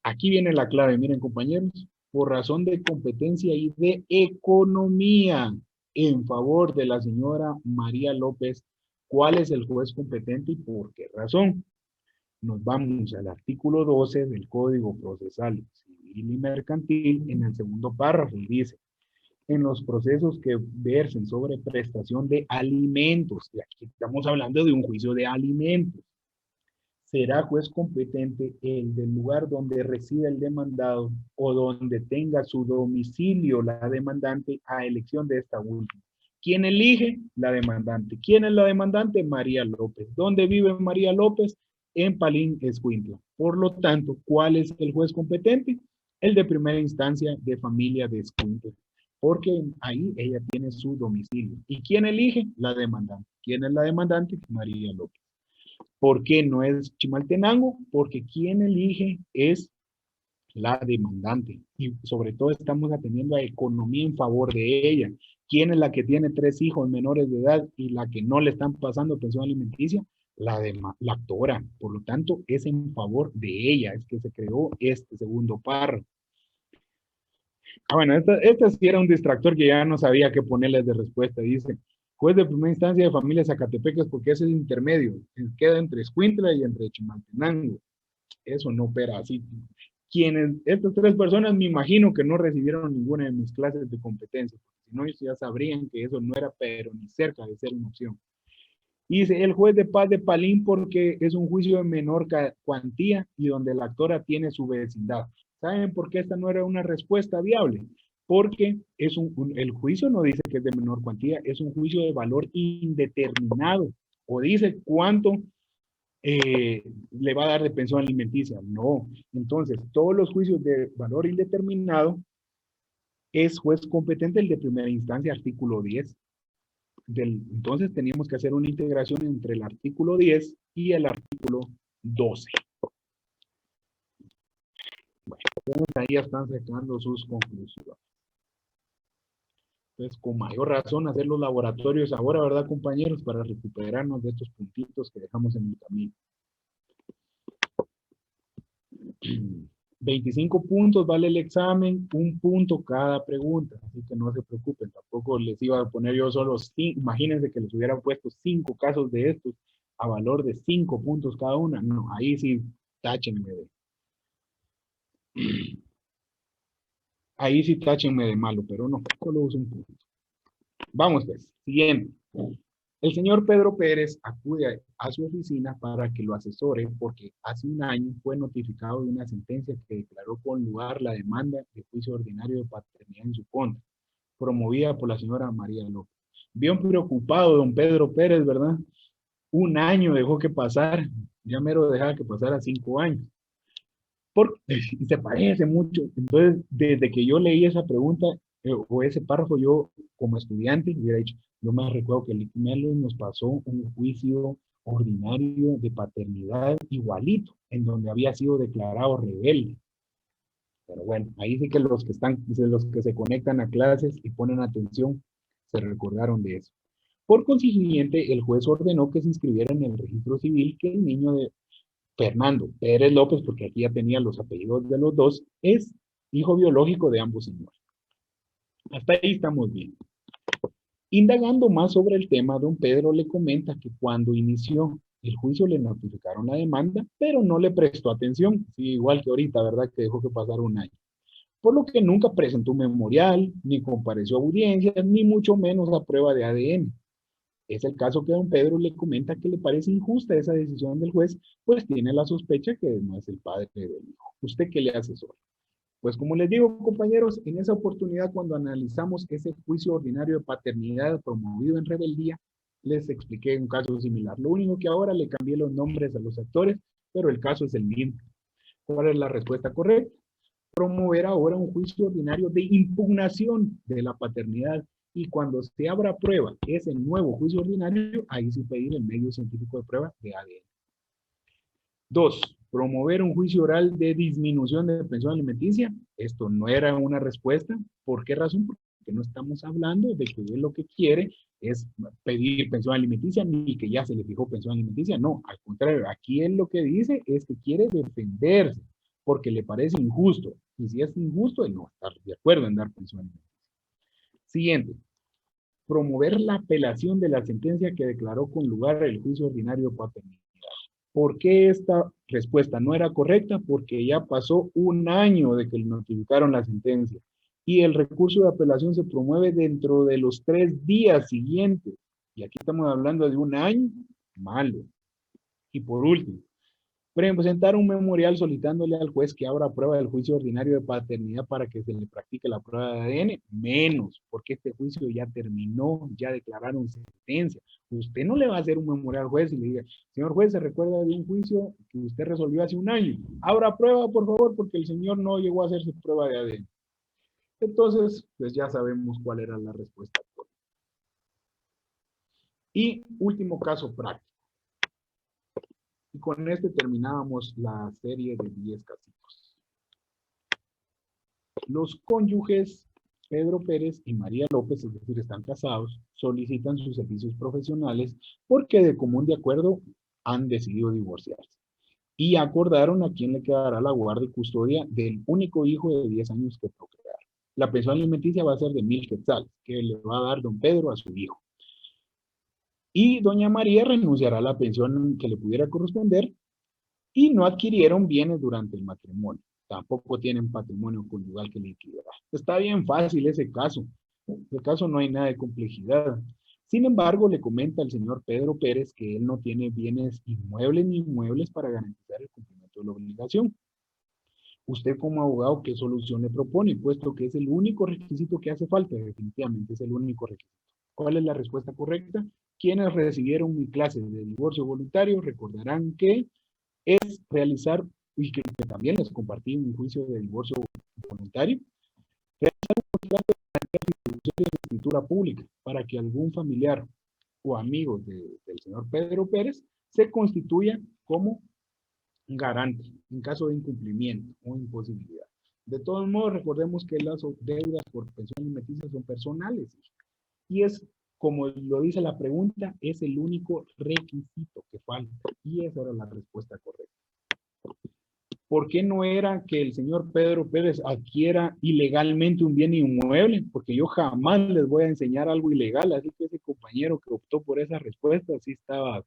Aquí viene la clave, miren compañeros, por razón de competencia y de economía en favor de la señora María López, ¿cuál es el juez competente y por qué razón? Nos vamos al artículo 12 del Código Procesal Civil y Mercantil, en el segundo párrafo, y dice, en los procesos que versen sobre prestación de alimentos, y aquí estamos hablando de un juicio de alimentos, será juez competente el del lugar donde reside el demandado o donde tenga su domicilio la demandante a elección de esta última. ¿Quién elige? La demandante. ¿Quién es la demandante? María López. ¿Dónde vive María López? En Palín, Escuintla. Por lo tanto, ¿cuál es el juez competente? El de primera instancia de familia de Escuintla, porque ahí ella tiene su domicilio. ¿Y quién elige? La demandante. ¿Quién es la demandante? María López. ¿Por qué no es Chimaltenango? Porque quien elige es la demandante. Y sobre todo estamos atendiendo a economía en favor de ella. ¿Quién es la que tiene 3 hijos menores de edad y la que no le están pasando pensión alimenticia? La actora. Por lo tanto, es en favor de ella. Es que se creó este segundo párrafo. Bueno, este sí era un distractor que ya no sabía qué ponerles de respuesta. Dice, juez de primera instancia de familia Zacatepecas, porque ese es intermedio. Queda entre Escuintla y entre Chimaltenango. Eso no opera así. Estas 3 personas me imagino que no recibieron ninguna de mis clases de competencia, porque si no, ellos ya sabrían que eso no era, pero ni cerca de ser una opción. Y dice, el juez de paz de Palín, porque es un juicio de menor cuantía y donde la actora tiene su vecindad. ¿Saben por qué esta no era una respuesta viable? Porque es el juicio no dice que es de menor cuantía, es un juicio de valor indeterminado. O dice cuánto le va a dar de pensión alimenticia. No. Entonces, todos los juicios de valor indeterminado es juez competente el de primera instancia, artículo 10. Entonces, teníamos que hacer una integración entre el artículo 10 y el artículo 12. Bueno, ahí ya están sacando sus conclusiones. Entonces, con mayor razón, hacer los laboratorios ahora, ¿verdad, compañeros? Para recuperarnos de estos puntitos que dejamos en el camino. 25 puntos vale el examen, 1 punto cada pregunta, así que no se preocupen, tampoco les iba a poner yo solo 5, imagínense que les hubiera puesto 5 casos de estos a valor de 5 puntos cada una, no, ahí sí, táchenme ahí sí táchenme de malo, pero no, solo uso 1 punto. Vamos pues, siguiente. El señor Pedro Pérez acude a su oficina para que lo asesore porque hace 1 año fue notificado de una sentencia que declaró con lugar la demanda de juicio ordinario de paternidad en su contra, promovida por la señora María López. Bien preocupado don Pedro Pérez, ¿verdad? 1 año dejó que pasar, ya mero dejaba que pasara 5 años. Y se parece mucho. Entonces, desde que yo leí esa pregunta o ese párrafo, yo como estudiante hubiera dicho, yo me recuerdo que el ICMELO nos pasó un juicio ordinario de paternidad igualito, en donde había sido declarado rebelde. Pero bueno, ahí sí que los que se conectan a clases y ponen atención, se recordaron de eso. Por consiguiente, el juez ordenó que se inscribiera en el registro civil que el niño de Fernando Pérez López, porque aquí ya tenía los apellidos de los dos, es hijo biológico de ambos señores. Hasta ahí estamos bien. Indagando más sobre el tema, don Pedro le comenta que cuando inició el juicio le notificaron la demanda, pero no le prestó atención, sí, igual que ahorita, ¿verdad? Que dejó que pasara un año. Por lo que nunca presentó un memorial, ni compareció a audiencias, ni mucho menos a prueba de ADN. Es el caso que don Pedro le comenta que le parece injusta esa decisión del juez, pues tiene la sospecha que no es el padre del hijo. ¿Usted qué le asesora? Pues como les digo, compañeros, en esa oportunidad cuando analizamos ese juicio ordinario de paternidad promovido en rebeldía, les expliqué un caso similar. Lo único que ahora le cambié los nombres a los actores, pero el caso es el mismo. ¿Cuál es la respuesta correcta? Promover ahora un juicio ordinario de impugnación de la paternidad y cuando se abra prueba ese nuevo juicio ordinario, ahí sí pedir el medio científico de prueba de ADN. 2. Promover un juicio oral de disminución de pensión alimenticia. Esto no era una respuesta. ¿Por qué razón? Porque no estamos hablando de que él lo que quiere es pedir pensión alimenticia ni que ya se le fijó pensión alimenticia. No, al contrario, aquí él lo que dice es que quiere defenderse porque le parece injusto. Y si es injusto, él no está de acuerdo en dar pensión alimenticia. Siguiente. Promover la apelación de la sentencia que declaró con lugar el juicio ordinario de paternidad. ¿Por qué esta respuesta no era correcta? Porque ya pasó un año de que le notificaron la sentencia y el recurso de apelación se promueve dentro de los 3 días siguientes. Y aquí estamos hablando de un año malo. Y por último, presentar un memorial solicitándole al juez que abra prueba del juicio ordinario de paternidad para que se le practique la prueba de ADN, menos, porque este juicio ya terminó, ya declararon sentencia. Usted no le va a hacer un memorial al juez y le diga, señor juez, ¿se recuerda de un juicio que usted resolvió hace un año? Abra prueba, por favor, porque el señor no llegó a hacer su prueba de ADN. Entonces, pues ya sabemos cuál era la respuesta. Y último caso práctico. Y con este terminábamos la serie de 10 casitos. Los cónyuges Pedro Pérez y María López, es decir, están casados, solicitan sus servicios profesionales porque de común de acuerdo han decidido divorciarse. Y acordaron a quién le quedará la guarda y custodia del único hijo de 10 años que procrear. La pensión alimenticia va a ser de 1,000 quetzales, que le va a dar don Pedro a su hijo. Y doña María renunciará a la pensión que le pudiera corresponder y no adquirieron bienes durante el matrimonio. Tampoco tienen patrimonio conyugal que liquidar. Está bien fácil ese caso. En ese caso no hay nada de complejidad. Sin embargo, le comenta el señor Pedro Pérez que él no tiene bienes inmuebles ni inmuebles para garantizar el cumplimiento de la obligación. Usted como abogado, ¿qué solución le propone? Puesto que es el único requisito que hace falta, definitivamente es el único requisito. ¿Cuál es la respuesta correcta? Quienes recibieron mi clase de divorcio voluntario recordarán que es realizar, y que también les compartí un juicio de divorcio voluntario, realizar un contrato de escritura pública para que algún familiar o amigo del señor Pedro Pérez se constituya como garante en caso de incumplimiento o imposibilidad. De todos modos, recordemos que las deudas por pensión alimenticia son personales y es, como lo dice la pregunta, es el único requisito que falta y esa era la respuesta correcta. ¿Por qué no era que el señor Pedro Pérez adquiera ilegalmente un bien inmueble? Porque yo jamás les voy a enseñar algo ilegal, así que ese compañero que optó por esa respuesta sí estaba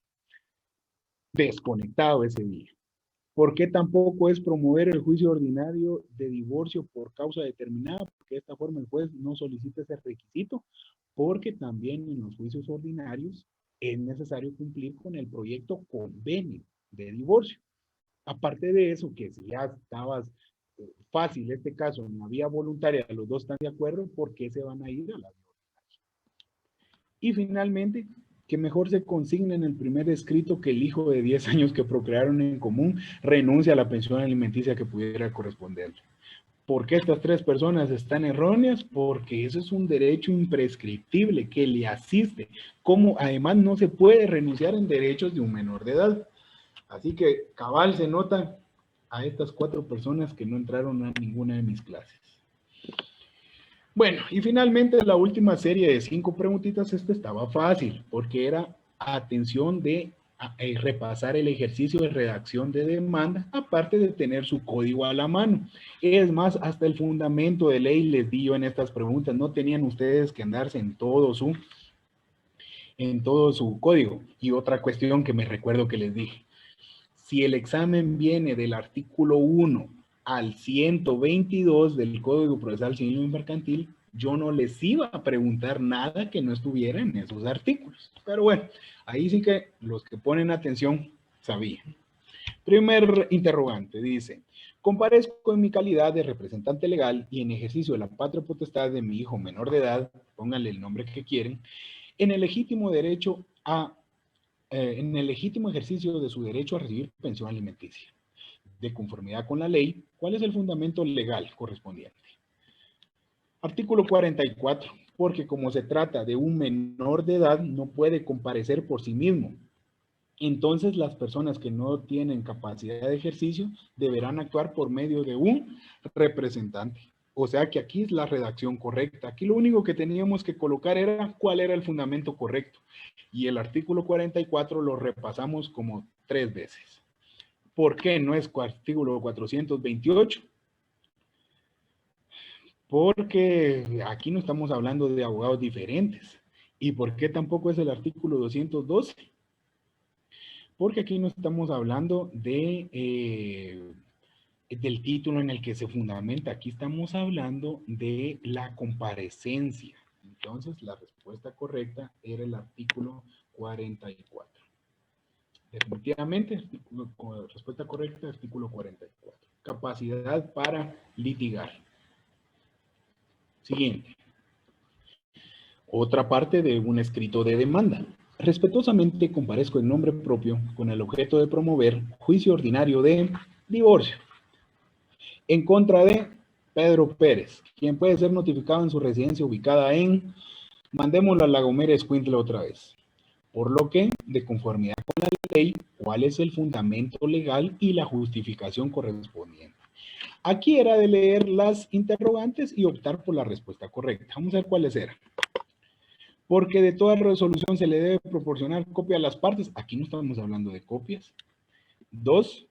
desconectado ese día. ¿Por qué tampoco es promover el juicio ordinario de divorcio por causa determinada? Porque de esta forma el juez no solicita ese requisito, porque también en los juicios ordinarios es necesario cumplir con el proyecto convenio de divorcio. Aparte de eso, que si ya estabas fácil este caso en la vía voluntaria, los dos están de acuerdo, ¿por qué se van a ir a la vía ordinaria? Y finalmente, que mejor se consigne en el primer escrito que el hijo de 10 años que procrearon en común renuncia a la pensión alimenticia que pudiera corresponderle. ¿Por qué estas 3 personas están erróneas? Porque eso es un derecho imprescriptible que le asiste, como además no se puede renunciar en derechos de un menor de edad. Así que cabal se nota a estas 4 personas que no entraron a ninguna de mis clases. Bueno, y finalmente la última serie de 5 preguntitas, esta estaba fácil, porque era atención de repasar el ejercicio de redacción de demanda, aparte de tener su código a la mano. Es más, hasta el fundamento de ley les di yo en estas preguntas, no tenían ustedes que andarse en todo su código. Y otra cuestión que me recuerdo que les dije, si el examen viene del artículo 1 al 122 del Código Procesal Civil y Mercantil, yo no les iba a preguntar nada que no estuviera en esos artículos. Pero bueno, ahí sí que los que ponen atención sabían. Primer interrogante, dice, comparezco en mi calidad de representante legal y en ejercicio de la patria potestad de mi hijo menor de edad, pónganle el nombre que quieren, en el legítimo derecho en el legítimo ejercicio de su derecho a recibir pensión alimenticia. De conformidad con la ley, ¿cuál es el fundamento legal correspondiente? Artículo 44, porque como se trata de un menor de edad, no puede comparecer por sí mismo. Entonces, las personas que no tienen capacidad de ejercicio deberán actuar por medio de un representante. O sea que aquí es la redacción correcta. Aquí lo único que teníamos que colocar era cuál era el fundamento correcto. Y el artículo 44 lo repasamos como 3 veces. ¿Por qué no es artículo 428? Porque aquí no estamos hablando de abogados diferentes. ¿Y por qué tampoco es el artículo 212? Porque aquí no estamos hablando del título en el que se fundamenta. Aquí estamos hablando de la comparecencia. Entonces, la respuesta correcta era el artículo 44. Definitivamente, respuesta correcta, artículo 44. Capacidad para litigar. Siguiente. Otra parte de un escrito de demanda. Respetuosamente comparezco en nombre propio con el objeto de promover juicio ordinario de divorcio en contra de Pedro Pérez, quien puede ser notificado en su residencia ubicada en, mandémoslo a La Gomera Escuintla otra vez. Por lo que, de conformidad con la ley, cuál es el fundamento legal y la justificación correspondiente. Aquí era de leer las interrogantes y optar por la respuesta correcta. Vamos a ver cuáles eran. Porque de toda resolución se le debe proporcionar copia a las partes. Aquí no estamos hablando de copias. 2,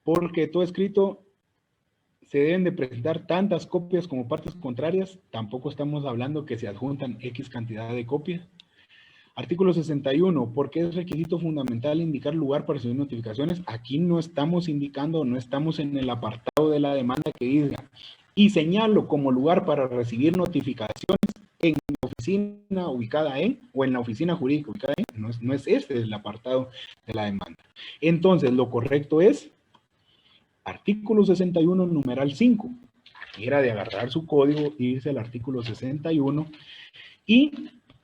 porque todo escrito se deben de presentar tantas copias como partes contrarias. Tampoco estamos hablando que se adjuntan X cantidad de copias. Artículo 61, porque es requisito fundamental indicar lugar para recibir notificaciones. Aquí no estamos indicando, no estamos en el apartado de la demanda que diga, y señalo como lugar para recibir notificaciones en la oficina ubicada en, o en la oficina jurídica ubicada en, no es este el apartado de la demanda. Entonces, lo correcto es artículo 61, numeral 5. Aquí era de agarrar su código, irse al artículo 61 y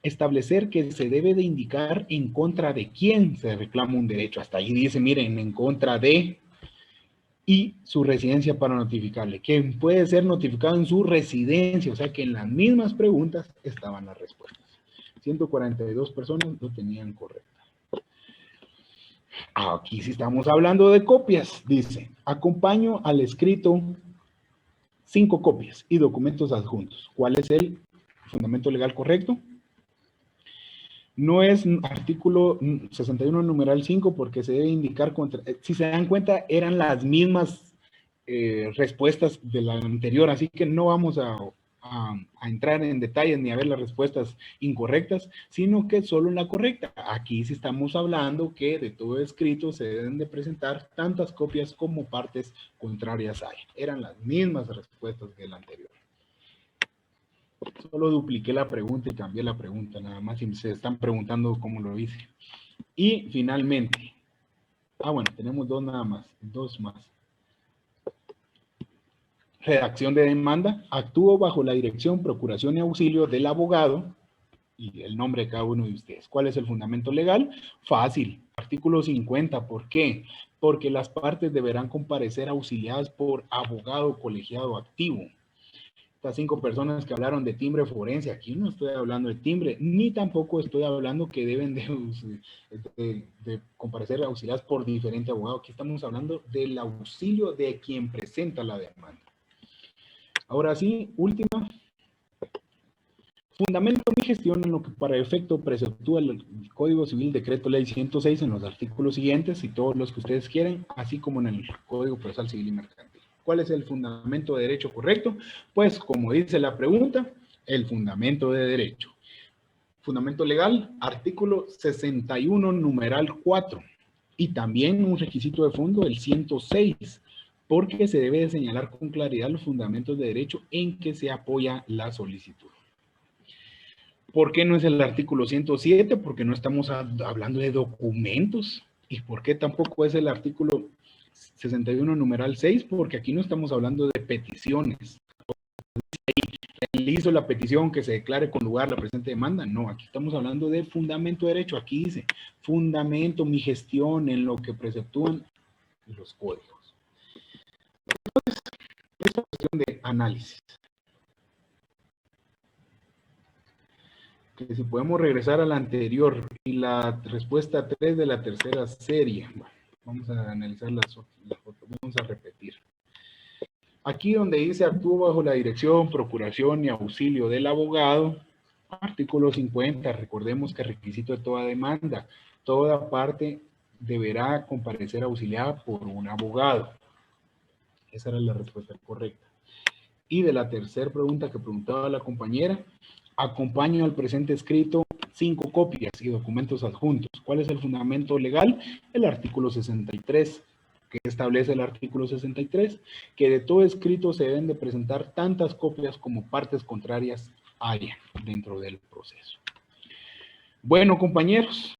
establecer que se debe de indicar en contra de quién se reclama un derecho. Hasta ahí dice, miren, en contra de, y su residencia para notificarle, que puede ser notificado en su residencia, o sea que en las mismas preguntas estaban las respuestas. 142 personas lo tenían correcta. Aquí sí estamos hablando de copias, dice, acompaño al escrito 5 copias y documentos adjuntos. ¿Cuál es el fundamento legal correcto? No es artículo 61 numeral 5 porque se debe indicar contra, si se dan cuenta eran las mismas respuestas de la anterior, así que no vamos a entrar en detalles ni a ver las respuestas incorrectas, sino que solo la correcta. Aquí sí estamos hablando que de todo escrito se deben de presentar tantas copias como partes contrarias hay. Eran las mismas respuestas que la anterior. Solo dupliqué la pregunta y cambié la pregunta, nada más si se están preguntando cómo lo hice. Y finalmente, bueno, tenemos dos nada más, dos más. Redacción de demanda, actúo bajo la dirección, procuración y auxilio del abogado y el nombre de cada uno de ustedes. ¿Cuál es el fundamento legal? Fácil, artículo 50, ¿por qué? Porque las partes deberán comparecer auxiliadas por abogado colegiado activo. Estas 5 personas que hablaron de timbre forense, aquí no estoy hablando de timbre, ni tampoco estoy hablando que deben de comparecer auxiliadas por diferente abogado. Aquí estamos hablando del auxilio de quien presenta la demanda. Ahora sí, última. Fundamento mi gestión en lo que para efecto preceptúa el Código Civil Decreto Ley 106 en los artículos siguientes y todos los que ustedes quieren, así como en el Código Procesal Civil y Mercantil. ¿Cuál es el fundamento de derecho correcto? Pues, como dice la pregunta, el fundamento de derecho. Fundamento legal, artículo 61, numeral 4. Y también un requisito de fondo, el 106, porque se debe de señalar con claridad los fundamentos de derecho en que se apoya la solicitud. ¿Por qué no es el artículo 107? Porque no estamos hablando de documentos. ¿Y por qué tampoco es el artículo 61, numeral 6? Porque aquí no estamos hablando de peticiones. Él hizo la petición que se declare con lugar la presente demanda. No, aquí estamos hablando de fundamento de derecho. Aquí dice, fundamento mi gestión en lo que preceptúan los códigos. Entonces, es cuestión de análisis. Que si podemos regresar a la anterior y la respuesta 3 de la tercera serie. Bueno, vamos a analizar las fotos, vamos a repetir. Aquí donde dice actúo bajo la dirección, procuración y auxilio del abogado, artículo 50, recordemos que requisito de toda demanda, toda parte deberá comparecer auxiliada por un abogado. Esa era la respuesta correcta. Y de la tercera pregunta que preguntaba la compañera, acompaño al presente escrito 5 copias y documentos adjuntos. ¿Cuál es el fundamento legal? El artículo 63. Que establece el artículo 63, que de todo escrito se deben de presentar tantas copias como partes contrarias haya dentro del proceso. Bueno, compañeros,